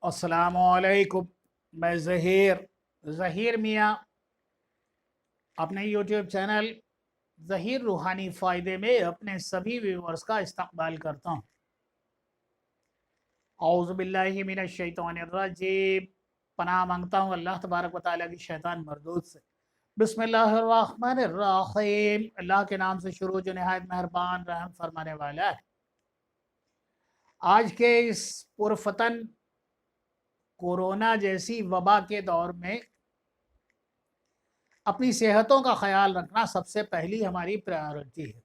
अस्सलामुअलैकुम। मैं ज़हीर मियाँ अपने यूट्यूब चैनल ज़हीर रूहानी फ़ायदे में अपने सभी व्यूवर्स का इस्तकबाल करता हूँ। औज़ु बिल्लाहि मिनश शैतानिर रजीम। पनाह मांगता हूँ अल्लाह तबारक व तआला की शैतान मरदूद से। बिस्मिल्लाहिर रहमानिर रहीम। अल्लाह के नाम से शुरू जो निहायत मेहरबान रहम फरमाने वाला है। आज के इस पुरफतन कोरोना जैसी वबा के दौर में अपनी सेहतों का ख्याल रखना सबसे पहली हमारी प्रायोरिटी है।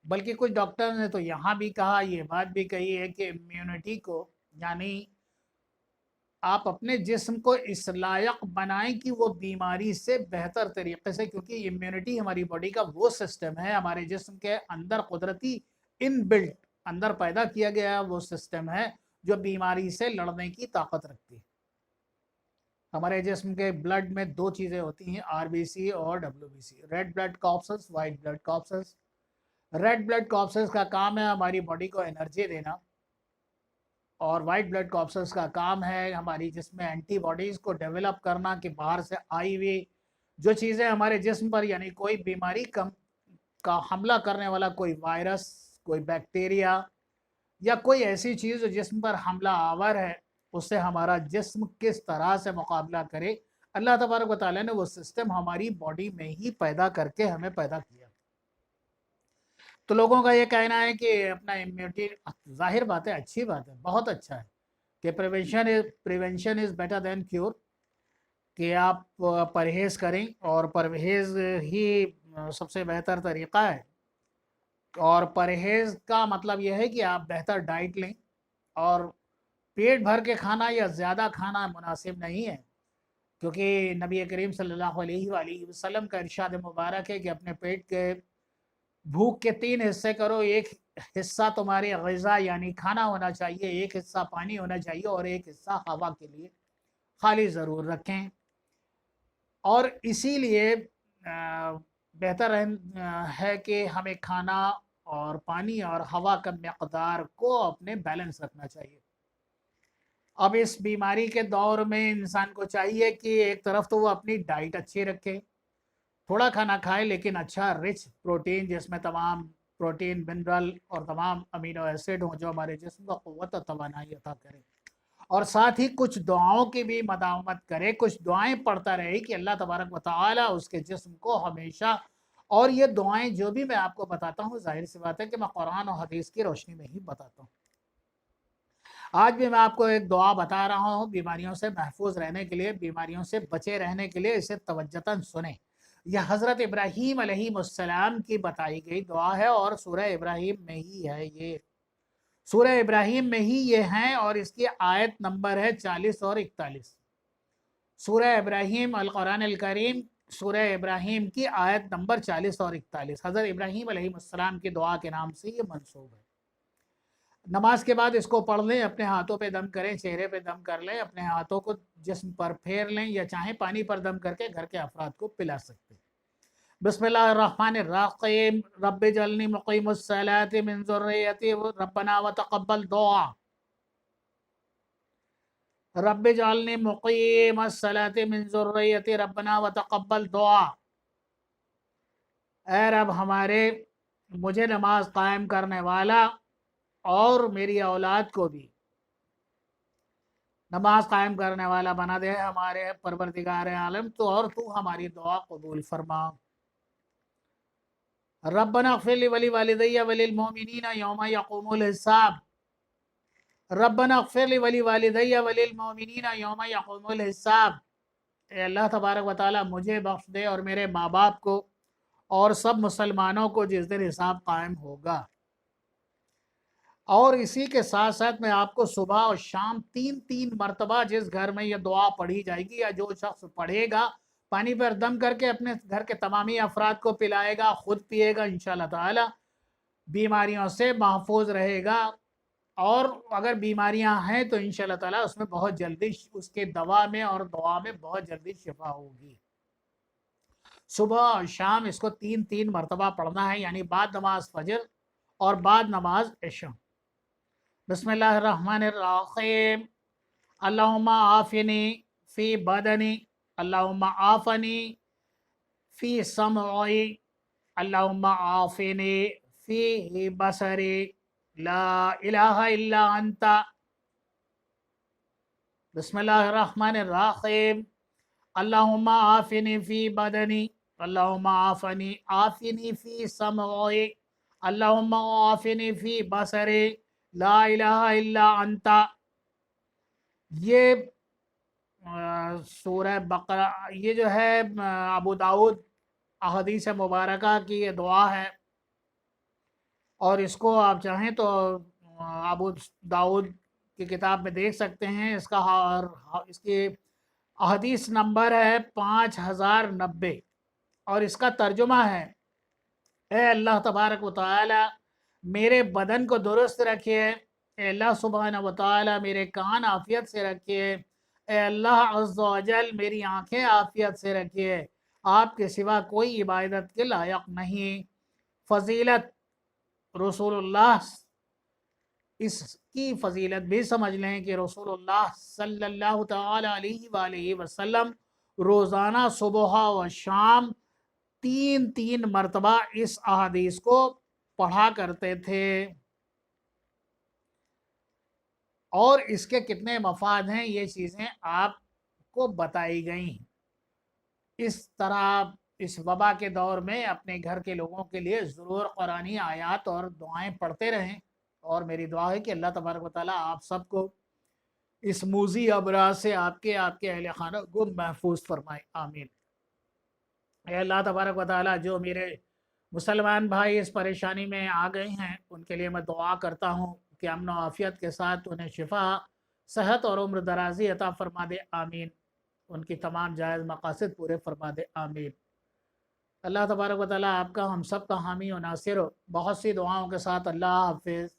बल्कि कुछ डॉक्टर ने तो यहाँ भी कहा, ये बात भी कही है कि इम्यूनिटी को, यानी आप अपने जिस्म को इस लायक बनाएं कि वो बीमारी से बेहतर तरीके से, क्योंकि इम्यूनिटी हमारी बॉडी का वो सिस्टम है, हमारे जिस्म के अंदर कुदरती इनबिल्ट अंदर पैदा किया गया वो सिस्टम है जो बीमारी से लड़ने की ताकत रखती है। हमारे जिस्म के ब्लड में दो चीज़ें होती हैं, आरबीसी और WBC, red blood corpses, white blood corpses. Red blood corpses का काम है हमारी बॉडी को एनर्जी देना, और वाइट ब्लड कॉर्पसेस का काम है हमारी जिस्म में एंटीबॉडीज़ को डेवलप करना कि बाहर से आई हुई जो चीज़ें हमारे जिस्म पर, यानी कोई बीमारी का हमला करने वाला कोई वायरस, कोई बैक्टीरिया या कोई ऐसी चीज़ जो जिस्म पर हमला आवर है, उससे हमारा जिस्म किस तरह से मुकाबला करे। अल्लाह तबारक व तआला ने वो सिस्टम हमारी बॉडी में ही पैदा करके हमें पैदा किया। तो लोगों का ये कहना है कि अपना इम्यूनिटी, जाहिर बात है, अच्छी बात है, बहुत अच्छा है कि prevention is better than cure, कि आप परहेज़ करें, और परहेज़ ही सबसे बेहतर तरीक़ा है। और परहेज़ का मतलब यह है कि आप बेहतर डाइट लें, और पेट भर के खाना या ज़्यादा खाना मुनासिब नहीं है, क्योंकि नबी करीम सल्लल्लाहु अलैहि वसल्लम का इरशाद मुबारक है कि अपने पेट के भूख के 3 हिस्से करो। एक हिस्सा तुम्हारी ग़िज़ा यानी खाना होना चाहिए, एक हिस्सा पानी होना चाहिए, और एक हिस्सा हवा के लिए खाली ज़रूर रखें। और इसीलिए बेहतर है कि हमें खाना और पानी और हवा का मकदार को अपने बैलेंस रखना चाहिए। अब इस बीमारी के दौर में इंसान को चाहिए कि एक तरफ तो वो अपनी डाइट अच्छी रखे, थोड़ा खाना खाए लेकिन अच्छा रिच प्रोटीन, जिसमें तमाम प्रोटीन, मिनरल और तमाम अमीनो एसिड हों जो हमारे जिस्म को क़ुव्वत और तवानाई अता करें। और साथ ही कुछ दुआओं की भी मदावमत करे, कुछ दुआएं पढ़ता रहे कि अल्लाह तबारक व तआला उसके जिस्म को हमेशा, और ये दुआएं जो भी मैं आपको बताता हूँ, जाहिर सी बात है कि मैं कुरान और हदीस की रोशनी में ही बताता हूँ। आज भी मैं आपको एक दुआ बता रहा हूँ बीमारियों से महफूज रहने के लिए, बीमारियों से बचे रहने के लिए। इसे तवज्जुहन सुने। यह हज़रत इब्राहीम अलैहिस्सलाम की बताई गई दुआ है, और सूरह इब्राहीम में ही है ये, सूरह इब्राहीम में ही ये है, और इसकी आयत नंबर है 40 और 41। सूरह इब्राहीम अल कुरान अल करीम, सूरह इब्राहीम की आयत नंबर 40 और 41 हज़रत इब्राहीम अलैहिस्सलाम की दुआ के नाम से ये मंसूब है। नमाज के बाद इसको पढ़ लें, अपने हाथों पे दम करें, चेहरे पे दम कर लें, अपने हाथों को जिस्म पर फेर लें, या चाहे पानी पर दम करके घर के अफराद को पिला सकते हैं। बिस्मिल्लाहिर्रहमानिर्रहीम। रब्बि जअलनी मुक़ीमस्सलाति मिन ज़ुर्रिय्यती रब्बना व तक़ब्बल दुआ। रब्बि जअलनी मुक़ीमस्सलाति मिन ज़ुर्रिय्यती रब्बना व तक़ब्बल दुआ। ऐ रब हमारे, मुझे नमाज कायम करने वाला और मेरी औलाद को भी नमाज कायम करने वाला बना दे हमारे परवरदिगार आलम, तो और तू हमारी दुआ कबूल फरमा। रब्बना इग़फ़िर ली वली वालिदैया वलिल मोमिनीना यौमा यक़ूमुल हिसाब। रब्बना इग़फ़िर ली वली वालिदैया वलिल मोमिनीना यौमा यक़ूमुल हिसाब। ए अल्लाह तबारक व तआला मुझे बख्श दे और मेरे माँ बाप को और सब मुसलमानों को जिस दिन हिसाब कायम होगा। और इसी के साथ साथ मैं आपको सुबह और शाम 3-3 मरतबा, जिस घर में ये दुआ पढ़ी जाएगी या जो शख्स पढ़ेगा, पानी पर दम करके अपने घर के तमामी अफराद को पिलाएगा, खुद पिएगा, इंशाअल्लाह ताला बीमारियों से महफूज रहेगा। और अगर बीमारियां हैं तो इंशाअल्लाह ताला उसमें बहुत जल्दी, उसके दवा में और दुआ में बहुत जल्दी शिफा होगी। सुबह और शाम इसको 3-3 मरतबा पढ़ना है, यानी बाद नमाज फजर और बाद नमाज इशा। बिस्मिल्लाहिर्रहमानिर्रहीम। अल्लाहुम्मा आफिनी फ़ी बदनी, अल्लाहुम्मा आफ़नी फ़ी समई, अल्लाहुम्मा आफ़िनी फ़ी बसरी, ला इलाहा इल्ला अंता, बिस्मिल्लाहिर्रहमानिर्रहीम, अल्लाहुम्मा आफ़िनी फ़ी बदनी, अल्लाहुम्मा आफ़िनी फ़ी समई, अल्लाहुम्मा आफ़िनी फ़ी बसरी, ला इलाहा इल्ला अंता। ये सूरह बकरा, ये जो है अबू दाऊद अहदीस मुबारका की ये दुआ है, और इसको आप चाहें तो अबू दाऊद की किताब में देख सकते हैं। इसका इसकी अहदीस नंबर है 5090, और इसका तर्जुमा है, ए अल्लाह तबारक व तआला मेरे बदन को दुरुस्त रखिए, ए अल्लाह सुब्हान व तआला मेरे कान आफियत से रखिए, ए अल्लाह अज़्ज़ व जल मेरी आंखें आफियत से रखिए, आपके सिवा कोई इबादत के लायक नहीं। फ़जीलत रसूलुल्लाह, इसकी फ़जीलत भी समझ लें कि रसूलुल्लाह सल्लल्लाहु तआला अलैहि वसल्लम रोज़ाना सुबह व शाम 3 मरतबा इस अहादीस को पढ़ा करते थे। और इसके कितने मफाद हैं ये चीज़ें आपको बताई गई। इस तरह इस वबा के दौर में अपने घर के लोगों के लिए ज़रूर कुरानी आयात और दुआएं पढ़ते रहें, और मेरी दुआ है कि अल्लाह तबारक व तआला आप सबको इस मूज़ी अबरा से आपके अहले खाना को महफूज फरमाए, आमीन। अल्लाह तबारक व तआला जो मेरे मुसलमान भाई इस परेशानी में आ गए हैं, उनके लिए मैं दुआ करता हूँ कि अमन व आफ़ियत के साथ उन्हें शिफा, सेहत और उम्र दराज़ी अता फ़रमा दे, आमीन। उनकी तमाम जायज़ मकासद पूरे फरमा दे, आमीन। अल्लाह तबारक व तआला आपका हम सब का हामी और नासिर हो। बहुत सी दुआओं के साथ अल्लाह हाफ़िज़।